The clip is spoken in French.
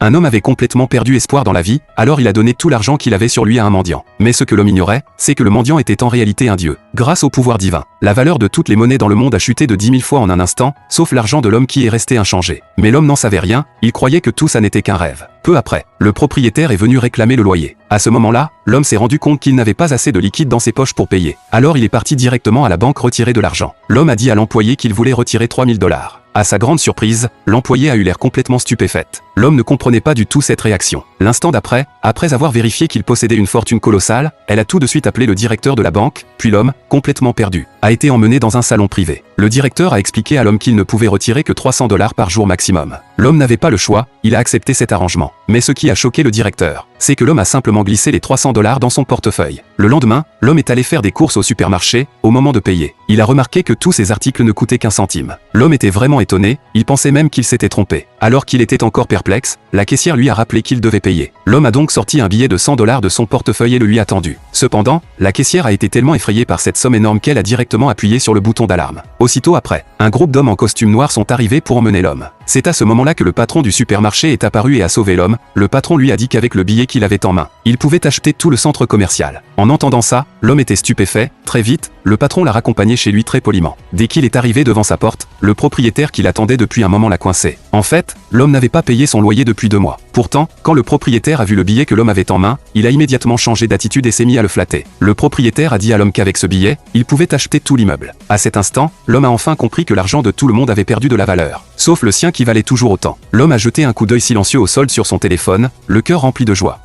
Un homme avait complètement perdu espoir dans la vie, alors il a donné tout l'argent qu'il avait sur lui à un mendiant. Mais ce que l'homme ignorait, c'est que le mendiant était en réalité un dieu. Grâce au pouvoir divin, la valeur de toutes les monnaies dans le monde a chuté de 10 000 fois en un instant, sauf l'argent de l'homme qui est resté inchangé. Mais l'homme n'en savait rien, il croyait que tout ça n'était qu'un rêve. Peu après, le propriétaire est venu réclamer le loyer. À ce moment-là, l'homme s'est rendu compte qu'il n'avait pas assez de liquide dans ses poches pour payer. Alors il est parti directement à la banque retirer de l'argent. L'homme a dit à l'employé qu'il voulait retirer 3 000 $. À sa grande surprise, l'employé a eu l'air complètement stupéfaite. L'homme ne comprenait pas du tout cette réaction. L'instant d'après, après avoir vérifié qu'il possédait une fortune colossale, elle a tout de suite appelé le directeur de la banque, puis l'homme, complètement perdu, a été emmené dans un salon privé. Le directeur a expliqué à l'homme qu'il ne pouvait retirer que 300 $ par jour maximum. L'homme n'avait pas le choix, il a accepté cet arrangement. Mais ce qui a choqué le directeur, c'est que l'homme a simplement glissé les 300 $ dans son portefeuille. Le lendemain, l'homme est allé faire des courses au supermarché, au moment de payer. Il a remarqué que tous ces articles ne coûtaient qu'un centime. L'homme était vraiment étonné, il pensait même qu'il s'était trompé. Alors qu'il était encore perplexe, la caissière lui a rappelé qu'il devait payer. L'homme a donc sorti un billet de 100 $ de son portefeuille et le lui a tendu. Cependant, la caissière a été tellement effrayée par cette somme énorme qu'elle a directement appuyé sur le bouton d'alarme. Aussitôt après, un groupe d'hommes en costume noir sont arrivés pour emmener l'homme. C'est à ce moment-là que le patron du supermarché est apparu et a sauvé l'homme. Le patron lui a dit qu'avec le billet qu'il avait en main, il pouvait acheter tout le centre commercial. En entendant ça, l'homme était stupéfait. Très vite, le patron l'a raccompagné chez lui très poliment. Dès qu'il est arrivé devant sa porte, le propriétaire qui l'attendait depuis un moment l'a coincé. En fait, l'homme n'avait pas payé son loyer depuis 2 mois. Pourtant, quand le propriétaire a vu le billet que l'homme avait en main, il a immédiatement changé d'attitude et s'est mis à le flatter. Le propriétaire a dit à l'homme qu'avec ce billet, il pouvait acheter tout l'immeuble. À cet instant, l'homme a enfin compris que l'argent de tout le monde avait perdu de la valeur, sauf le sien qui valait toujours autant. L'homme a jeté un coup d'œil silencieux au sol sur son téléphone, le cœur rempli de joie.